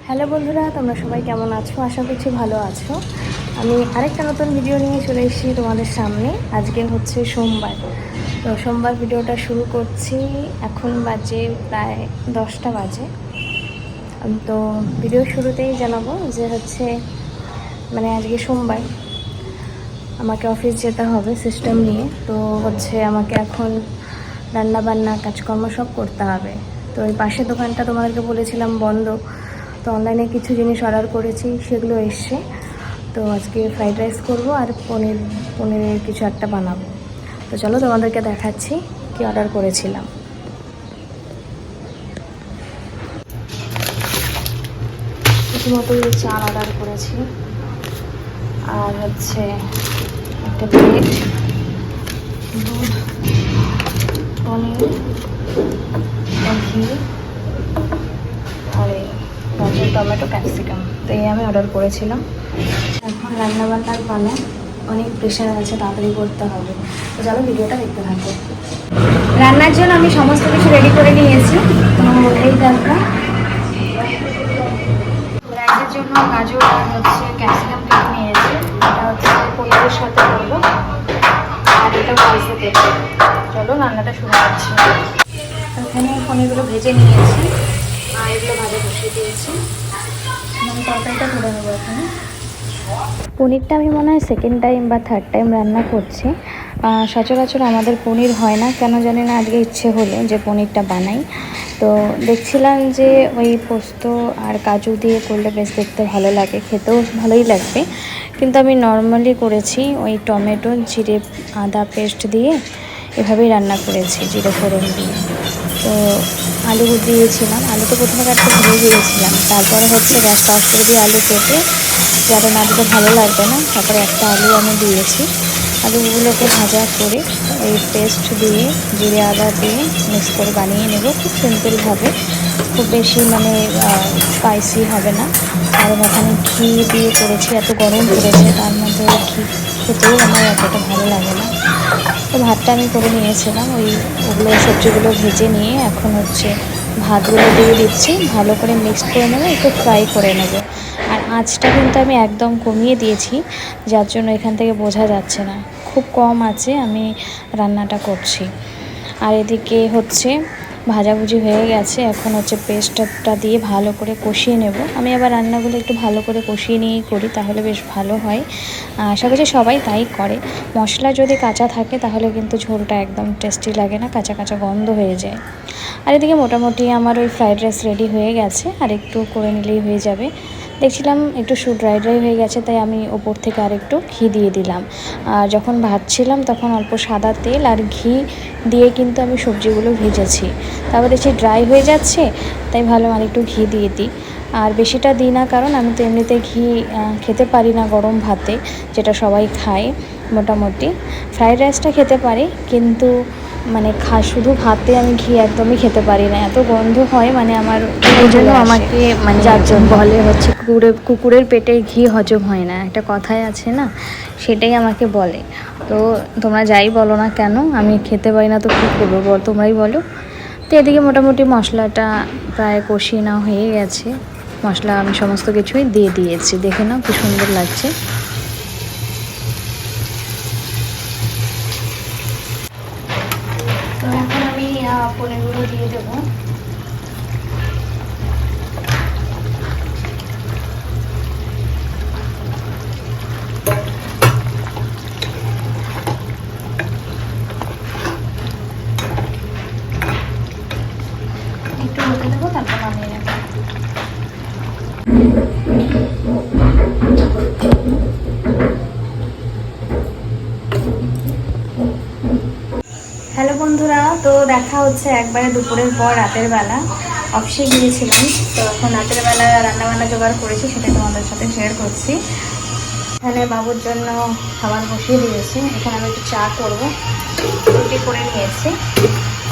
Hello বন্ধুরা, তোমরা সবাই কেমন আছো? আশা করছি ভালো আছো। আমি আরেকটা নতুন ভিডিও নিয়ে চলে এসেছি তোমাদের সামনে। আজকে হচ্ছে সোমবার, তো সোমবার ভিডিওটা শুরু করছি। এখন বাজে প্রায় 10টা বাজে। তো ভিডিও শুরুতেই জানাবো যে হচ্ছে আজকে সোমবার, আমাকে অফিস যেতে হবে সিস্টেম নিয়ে। তো হচ্ছে আমাকে এখন রান্না বান্না কাজকর্ম সব করতে হবে। তো এই পাশের দোকানটা তোমাদেরকে বলেছিলাম বন্ধ, তো অনলাইনে কিছু জিনিস অর্ডার করেছি, সেগুলো এসছে। তো আজকে ফ্রাইড রাইস করবো আর পনিরের কিছু একটা বানাবো। তো চলো তোমাদেরকে দেখাচ্ছি কি অর্ডার করেছিলাম। প্রথমত চাল অর্ডার করেছি, আর হচ্ছে একটা ব্রেড, দুধ, পনির, ঘি আর গাজর, টমেটো, ক্যাপসিকাম। তো এই আমি অর্ডার করেছিলাম। এখন রান্নাবান্নার পালা, অনেক প্রেশার আছে, তাড়াতাড়ি করতে হবে। তো চলো ভিডিওটা দেখতে থাকো। রান্নার জন্য আমি সমস্ত কিছু রেডি করে নিয়েছি। তো এই দেখো, রাইসের জন্য গাজর আর হচ্ছে ক্যাপসিকাম কেটে নিয়েছি। এটা হচ্ছে পনিরের সাথে করবো, আর এটা রাইসে দেবো। চলো রান্নাটা শুরু করছি। এখানে পনিরগুলো ভেজে নিয়েছি আর এগুলো ভাজা বসিয়ে দিয়েছি। আমি তরকারিটা ধরে নেবো এখানে। পনিরটা আমি মনে হয় সেকেন্ড টাইম বা থার্ড টাইম রান্না করছি। সচরাচর আমাদের পনির হয় না, কেন জানি না আজকে ইচ্ছে হলো যে পনিরটা বানাই। তো দেখছিলাম যে ওই পোস্ত আর কাজু দিয়ে করলে বেশ দেখতে ভালো লাগে, খেতেও ভালোই লাগবে। কিন্তু আমি নর্মালি করেছি ওই টমেটো, জিরে, আদা পেস্ট দিয়ে এভাবেই রান্না করেছি, জিরে ফোড়ন দিয়ে। তো আলু দিয়েছিলাম, আলু তো প্রথমে কাটতে ভুলে গিয়েছিলাম। তারপরে হচ্ছে গ্যাসটা অফ করে দিয়ে আলু কেটে, যাতে না দিতে ভালো লাগবে না, তারপরে একটা আলু আমি দিয়েছি। আলুগুলোকে ভাজা করে ওই পেস্ট দিয়ে জিরে আদা দিয়ে মিক্স করে বানিয়ে নেব, খুব সিম্পলভাবে। খুব বেশি স্পাইসি হবে না, কারণ এখানে ঘি দিয়ে করেছি, এত গরম পড়েছে, তার মধ্যে ঘি খেতেও আমার এতটা ভালো লাগে না। তো ভাতটা আমি করে নিয়েছিলাম, ওগুলো সবজিগুলো ভেজে নিয়ে এখন হচ্ছে ভাতগুলো দিয়ে দিচ্ছি, ভালো করে মিক্সড করে নেবো, একটু ফ্রাই করে নেব। আর আঁচটা কিন্তু আমি একদম কমিয়ে দিয়েছি, যার জন্য এখান থেকে বোঝা যাচ্ছে না, খুব কম আছে আমি রান্নাটা করছি। আর এদিকে হচ্ছে ভাজাভুজি হয়ে গেছে, এখন হচ্ছে পেস্টটা দিয়ে ভালো করে কষিয়ে নেব। আমি আবার রান্নাগুলো একটু ভালো করে কষিয়ে নিয়েই করি, তাহলে বেশ ভালো হয়। আশা করছি সবাই তাই করে। মশলা যদি কাঁচা থাকে তাহলে কিন্তু ঝোলটা একদম টেস্টি লাগে না, কাঁচা কাঁচা গন্ধ হয়ে যায়। আর এদিকে মোটামুটি আমার ওই ফ্রাইড রাইস রেডি হয়ে গেছে, আর একটু করে নিলেই হয়ে যাবে। দেখছিলাম একটু ড্রাই হয়ে গেছে, তাই আমি ওপর থেকে আর একটু ঘি দিয়ে দিলাম। আর যখন ভাজছিলাম তখন অল্প সাদা তেল আর ঘি দিয়ে কিন্তু আমি সবজিগুলো ভেজেছি। তারপর দেখছি ড্রাই হয়ে যাচ্ছে, তাই ভালো আর একটু ঘি দিয়ে দিই। আর বেশিটা দিই না, কারণ আমি তো এমনিতে ঘি খেতে পারি না গরম ভাতে, যেটা সবাই খায় মোটামুটি। ফ্রাইড রাইসটা খেতে পারি, কিন্তু শুধু ভাতে আমি ঘি একদমই খেতে পারি না, এত গন্ধ হয় আমার। এই জন্য আমাকে যার জন্য বলে হচ্ছে কুকুরের পেটে ঘি হজম হয় না, একটা কথাই আছে না, সেটাই আমাকে বলে। তো তোমরা যাই বলো না কেন, আমি খেতে পারি না, তো কী করবো তোমরাই বলো। তো এদিকে মোটামুটি মশলাটা প্রায় কষিয়ে নেওয়া হয়ে গেছে। মশলা আমি সমস্ত কিছুই দিয়ে দিয়েছি, দেখে নাও কি সুন্দর লাগছে। তো এখন আমি পনিরগুলো দিয়ে দেবো। একটু হতে দেবো, তারপর নামিয়ে নেবো। হ্যালো বন্ধুরা, তো দেখা হচ্ছে একবারে দুপুরের পর, রাতের বেলা। অফিসে গিয়েছিলাম, তো এখন রাতের বেলা রান্নাবান্না জোগাড় করেছি, সেটা তোমাদের সাথে শেয়ার করছি। এখানে বাবুর জন্য খাবার বসিয়ে দিয়েছি, এখানে আমি একটু চা করবো, রুটি করে নিয়েছি।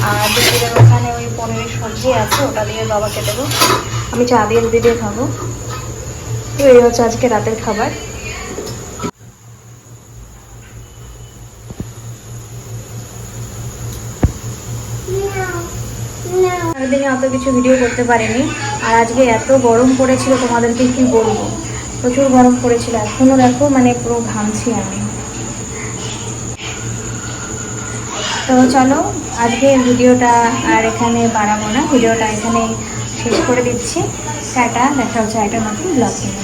আর দুপুরের ওখানে ওই পনিরের সবজি আছে, ওটা দিয়ে বাবাকে দেবো, আমি চা দিয়ে রুটি দিয়ে খাবো। তো এই হচ্ছে আজকে রাতের খাবার। আগের দিনে অত কিছু ভিডিও করতে পারিনি। আর আজকে এত গরম পড়েছিল, তোমাদেরকে কি বলবো, প্রচুর গরম পড়েছিল। এখনও দেখো মানে পুরো ঘামছি আমি। তো চলো আজকের ভিডিওটা আর এখানে বাড়াবো না, ভিডিওটা এখানে শেষ করে দিচ্ছি। টাটা, দেখা হচ্ছে একটা নতুন ব্লগ নিয়ে।